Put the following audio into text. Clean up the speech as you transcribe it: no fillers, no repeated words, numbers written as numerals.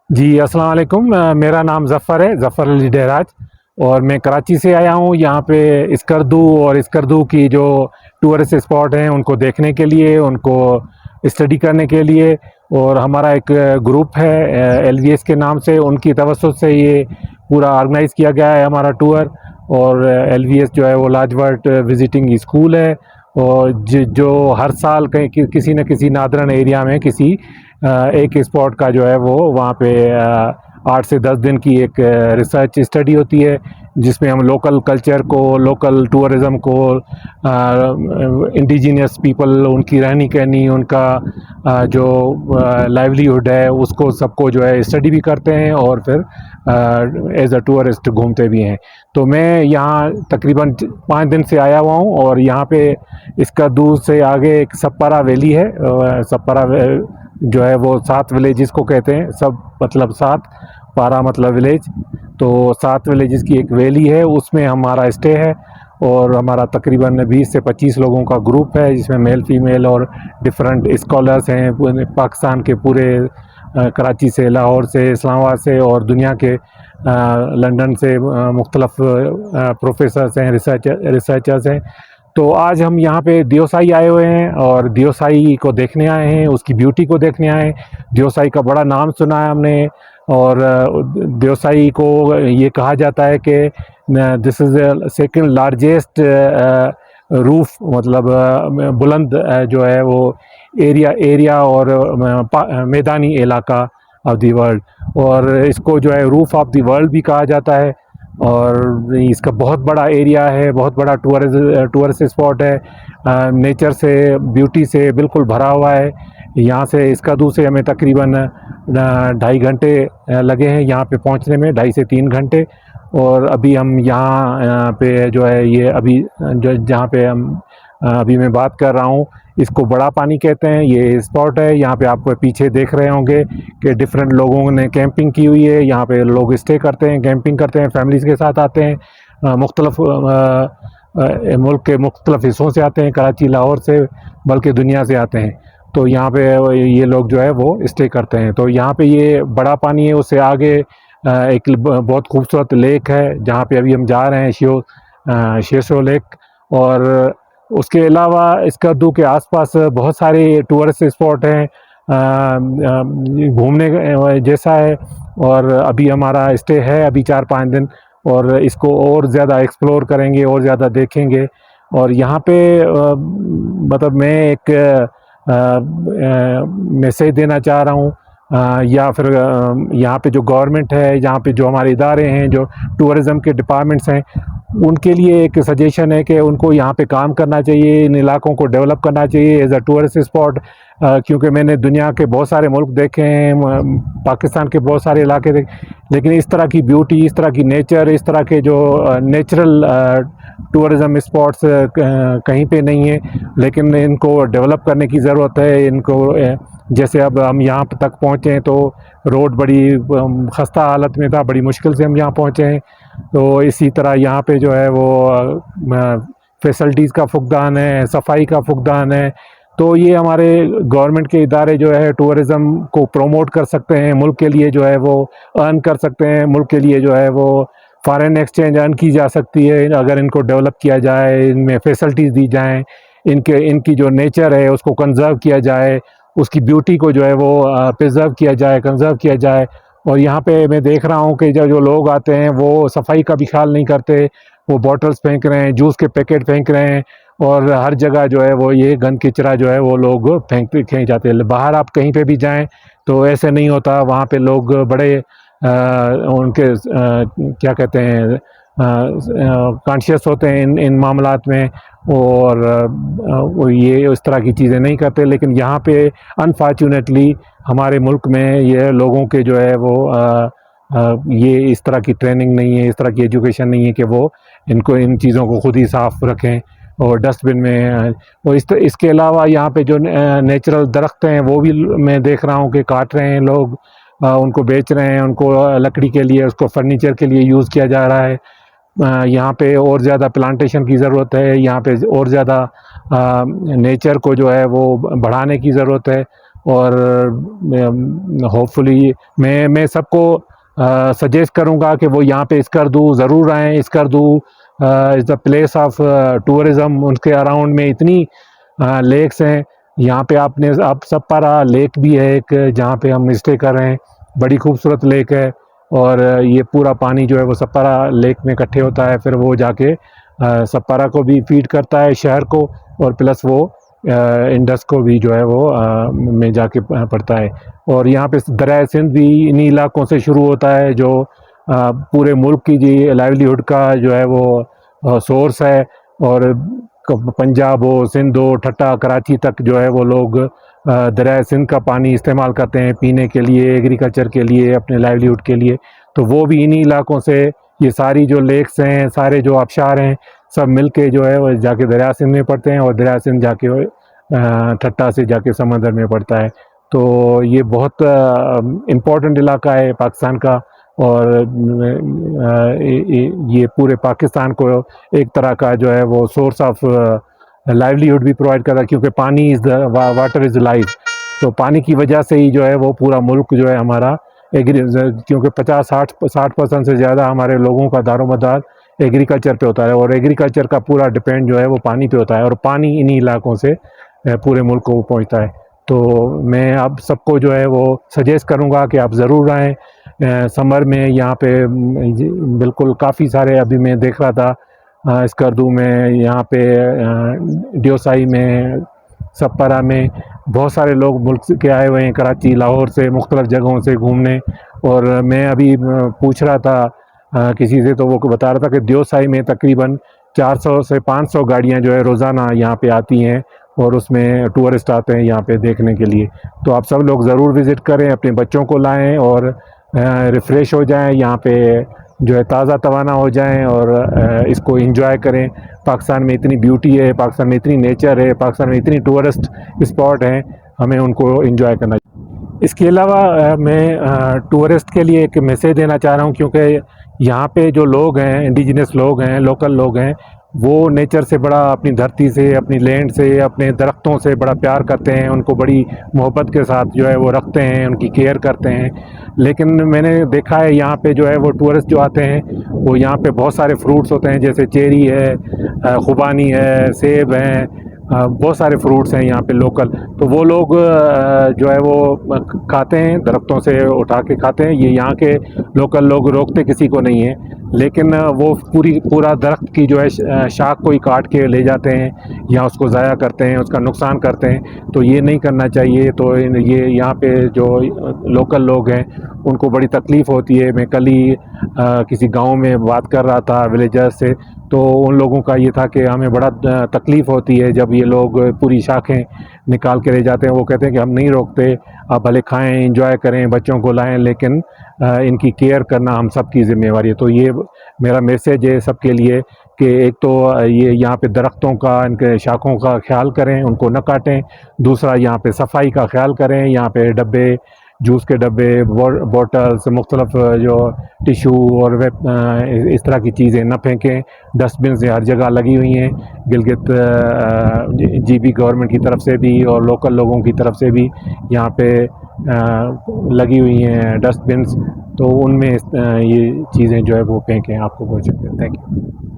जी, अस्सलाम वालेकुम। मेरा नाम ज़फ़र है, ज़फ़र अली डहराज, और मैं कराची से आया हूँ यहाँ पे स्कर्दू और स्कर्दू की जो टूरिस्ट स्पॉट हैं उनको देखने के लिए, उनको स्टडी करने के लिए। और हमारा एक ग्रुप है एलवीएस के नाम से, उनकी तवज्जो से ये पूरा ऑर्गेनाइज़ किया गया है हमारा टूर। और एलवीएस जो है वो लाजवर्ट विजिटिंग स्कूल है, और जो हर साल कहीं किसी न किसी नादरन एरिया में किसी एक स्पॉट का जो है वो वहाँ पे 8 से 10 दिन की एक रिसर्च स्टडी होती है, जिसमें हम लोकल कल्चर को, लोकल टूरिज़्म को, इंडिजीनियस पीपल, उनकी रहनी कहनी, उनका जो लाइवलीहुड है उसको सबको जो है स्टडी भी करते हैं, और फिर एज अ टूरिस्ट घूमते भी हैं। तो मैं यहाँ तकरीबन 5 दिन से आया हुआ हूँ, और यहाँ पे इसका दूर से आगे एक सप्पारा वैली है। सप्पारा जो है वो 7 विलेजेस को कहते हैं, सब मतलब 7, पारा मतलब विलेज। तो 7 विलेजेस की एक वैली है, उसमें हमारा स्टे है। और हमारा तकरीबन 20 से 25 लोगों का ग्रुप है, जिसमें मेल फीमेल और डिफरेंट स्कॉलर्स हैं पाकिस्तान के पूरे, कराची से, लाहौर से, इस्लामाबाद से, और दुनिया के लंदन से मुख्तलफ प्रोफेसर्स हैं, रिसर्चर्स हैं। तो आज हम यहाँ पे दियोसाई आए हुए हैं, और दियोसाई को देखने आए हैं, उसकी ब्यूटी को देखने आए हैं। दियोसाई का बड़ा नाम सुना है हमने, और दियोसाई को ये कहा जाता है कि this is second largest roof, मतलब बुलंद जो है वो एरिया और मैदानी इलाका ऑफ द वर्ल्ड, और इसको जो है रूफ ऑफ द वर्ल्ड भी कहा जाता है। और इसका बहुत बड़ा एरिया है, बहुत बड़ा टूरिस्ट स्पॉट है, नेचर से, ब्यूटी से बिल्कुल भरा हुआ है। यहाँ से स्कर्दू से हमें तकरीबन 2.5 घंटे लगे हैं यहाँ पे पहुँचने में, 2.5 से 3 घंटे। और अभी हम यहाँ पे जो है ये अभी जो जहाँ पे हम अभी मैं बात कर रहा हूँ, इसको बड़ा पानी कहते हैं, ये स्पॉट है। यहाँ पे आप पीछे देख रहे होंगे कि डिफरेंट लोगों ने कैंपिंग की हुई है, यहाँ पे लोग स्टे करते हैं, कैंपिंग करते हैं, फैमिलीज़ के साथ आते हैं, मुख्तलिफ मुल्क के मुख्तलिफ हिस्सों से आते हैं, कराची, लाहौर से, बल्कि दुनिया से आते हैं। तो यहाँ पे ये लोग जो है वो स्टे करते हैं। तो यहाँ पे ये बड़ा पानी है, उससे आगे एक बहुत खूबसूरत लेक है, जहाँ पे अभी हम जा रहे हैं, शेषो लेक। और उसके अलावा स्कर्दू के आसपास बहुत सारे टूरिस्ट स्पॉट हैं, घूमने जैसा है। और अभी हमारा स्टे है अभी 4-5 दिन, और इसको और ज़्यादा एक्सप्लोर करेंगे और ज़्यादा देखेंगे। और यहाँ पे मतलब मैं एक मैसेज देना चाह रहा हूँ, या फिर यहाँ पे जो गवर्नमेंट है, यहाँ पे जो हमारे इदारे हैं, जो टूरिज़्म के डिपार्टमेंट्स हैं, उनके लिए एक सजेशन है कि उनको यहाँ पे काम करना चाहिए, इन इलाकों को डेवलप करना चाहिए एज अ टूरिस्ट स्पॉट। क्योंकि मैंने दुनिया के बहुत सारे मुल्क देखे हैं, पाकिस्तान के बहुत सारे इलाके देखे, लेकिन इस तरह की ब्यूटी, इस तरह की नेचर, इस तरह के जो नेचुरल टूरिज़्म स्पॉट्स कहीं पे नहीं है। लेकिन इनको डेवलप करने की ज़रूरत है। इनको जैसे अब हम यहाँ तक पहुँचे हैं तो रोड बड़ी खस्ता हालत में था, बड़ी मुश्किल से हम यहाँ पहुँचे हैं। तो इसी तरह यहाँ पे जो है वो फैसिलिटीज़ का फुकदान है, सफाई का फुकदान है। तो ये हमारे गवर्नमेंट के इदारे जो है टूरिज़्म को प्रमोट कर सकते हैं, मुल्क के लिए जो है वो अर्न कर सकते हैं, मुल्क के लिए जो है वो फॉरेन एक्सचेंज अर्न की जा सकती है अगर इनको डेवलप किया जाए, इनमें फैसिलिटीज़ दी जाएँ, इनकी जो नेचर है उसको कंज़र्व किया जाए, उसकी ब्यूटी को जो है वो प्रिज़र्व किया जाए, कंज़र्व किया जाए। और यहाँ पे मैं देख रहा हूँ कि जो लोग आते हैं वो सफाई का भी ख्याल नहीं करते, वो बॉटल्स फेंक रहे हैं, जूस के पैकेट फेंक रहे हैं, और हर जगह जो है वो ये गंद कचरा जो है वो लोग फेंक जाते हैं। बाहर आप कहीं पे भी जाएं तो ऐसे नहीं होता, वहाँ पे लोग बड़े उनके क्या कहते हैं, कॉन्शियस होते हैं इन मामलात में, और वो ये उस तरह की चीज़ें नहीं करते। लेकिन यहाँ पे अनफॉर्चुनेटली हमारे मुल्क में ये लोगों के जो है वो ये इस तरह की ट्रेनिंग नहीं है, इस तरह की एजुकेशन नहीं है कि वो इनको इन चीज़ों को खुद ही साफ़ रखें और डस्टबिन में। और इसके अलावा यहाँ पे जो नेचुरल दरख्त हैं वो भी मैं देख रहा हूँ कि काट रहे हैं लोग, उनको बेच रहे हैं, उनको लकड़ी के लिए, उसको फर्नीचर के लिए यूज़ किया जा रहा है। यहाँ पे और ज़्यादा प्लांटेशन की ज़रूरत है, यहाँ पे और ज़्यादा नेचर को जो है वो बढ़ाने की ज़रूरत है। और होपफुली मैं सबको सजेस्ट करूँगा कि वो यहाँ पे स्कर्दू ज़रूर आएँ। Skardu is the place of tourism. उनके अराउंड में इतनी लेक्स हैं। यहाँ पे आप सप्पारा लेक भी है एक, जहाँ पे हम स्टे कर रहे हैं। बड़ी खूबसूरत लेक है और ये पूरा पानी जो है वो सप्पारा लेक में इकट्ठे होता है, फिर वो जाके सप्पारा को भी फीड करता है, शहर को, और प्लस वो इंडस को भी जो है वो में जाके पड़ता है। और यहाँ पे दरिया सिंध भी इन्हीं इलाकों से शुरू होता है, जो पूरे मुल्क की जी लाइवलीहुड का जो है वो सोर्स है। और पंजाब हो, सिंध हो, ठट्टा, कराची तक जो है वो लोग दरिया सिंध का पानी इस्तेमाल करते हैं पीने के लिए, एग्रीकल्चर के लिए, अपने लाइवलीहुड के लिए। तो वो भी इन्हीं इलाकों से, ये सारी जो लेक्स हैं, सारे जो आबशार हैं, सब मिल के जो है वो जाके दरिया सिंध में पड़ते हैं, और दरिया सिंध जाके ठट्टा से जाके समंदर में पड़ता है। तो ये बहुत इम्पोर्टेंट इलाका है पाकिस्तान का। और ये पूरे पाकिस्तान को एक तरह का जो है वो सोर्स ऑफ लाइवलीहुड भी प्रोवाइड कर रहा है, क्योंकि पानी is the water is life. तो पानी की वजह से ही जो है वो पूरा मुल्क जो है हमारा क्योंकि 50-60% से ज़्यादा हमारे लोगों का दारोमदार एग्रीकल्चर पे होता है, और एग्रीकल्चर का पूरा डिपेंड जो है वो पानी पे होता है, और पानी इन्हीं इलाकों से पूरे मुल्क को पहुंचता है। तो मैं आप सबको जो है वो सजेस्ट करूंगा कि आप ज़रूर आएँ समर में यहाँ पे। बिल्कुल काफ़ी सारे अभी मैं देख रहा था स्कर्दू में, यहाँ पे डियोसाई में, सप्पारा में बहुत सारे लोग मुल्क के आए हुए हैं, कराची, लाहौर से, मुख्तलिफ़ जगहों से घूमने। और मैं अभी पूछ रहा था किसी से, तो वो बता रहा था कि दियोसाई में तकरीबन 400 से 500 गाड़ियाँ जो है रोज़ाना यहाँ पे आती हैं, और उसमें टूरिस्ट आते हैं यहाँ पे देखने के लिए। तो आप सब लोग ज़रूर विज़िट करें, अपने बच्चों को लाएं और रिफ़्रेश हो जाएं, यहाँ पे जो है ताज़ा तवाना हो जाएं, और इसको एंजॉय करें। पाकिस्तान में इतनी ब्यूटी है, पाकिस्तान में इतनी नेचर है, पाकिस्तान में इतनी टूरिस्ट स्पॉट हैं, हमें उनको एंजॉय करना चाहिए। इसके अलावा मैं टूरिस्ट के लिए एक मैसेज देना चाह रहा हूँ, क्योंकि यहाँ पे जो लोग हैं, इंडिजिनस लोग हैं, लोकल लोग हैं, वो नेचर से बड़ा, अपनी धरती से, अपनी लैंड से, अपने दरख्तों से बड़ा प्यार करते हैं, उनको बड़ी मोहब्बत के साथ जो है वो रखते हैं, उनकी केयर करते हैं। लेकिन मैंने देखा है यहाँ पे जो है वो टूरिस्ट जो आते हैं, वो यहाँ पे बहुत सारे फ्रूट्स होते हैं, जैसे चेरी है, खुबानी है, सेब हैं, बहुत सारे फ्रूट्स हैं यहाँ पे लोकल। तो वो लोग जो है वो खाते हैं, दरख्तों से उठा के खाते हैं। ये यहाँ के लोकल लोग रोकते किसी को नहीं है, लेकिन वो पूरा दरख्त की जो है शाख को ही काट के ले जाते हैं, या उसको ज़ाया करते हैं, उसका नुकसान करते हैं। तो ये नहीं करना चाहिए। तो ये यहाँ पे जो लोकल लोग हैं उनको बड़ी तकलीफ़ होती है। मैं कल ही किसी गांव में बात कर रहा था विलेजर्स से, तो उन लोगों का ये था कि हमें बड़ा तकलीफ़ होती है जब ये लोग पूरी शाखें निकाल के ले जाते हैं। वो कहते हैं कि हम नहीं रोकते, आप भले खाएं, एंजॉय करें, बच्चों को लाएं, लेकिन इनकी केयर करना हम सब की ज़िम्मेवारी है। तो ये मेरा मैसेज है सबके लिए कि एक तो ये यहाँ पे दरख्तों का, इनके शाखों का ख्याल करें, उनको न काटें। दूसरा, यहाँ पे सफाई का ख्याल करें। यहाँ पे डब्बे, जूस के डब्बे, बॉटल्स, मुख्तलिफ जो टिशू और इस तरह की चीज़ें न फेंकें। डस्टबिन हर जगह लगी हुई हैं, गिलगित जीबी गवर्नमेंट की तरफ से भी और लोकल लोगों की तरफ से भी यहाँ पे लगी हुई हैं डस्टबिन्स। तो उनमें ये चीज़ें जो है वो फेंकें, आपको बोल सकते हैं। Thank you.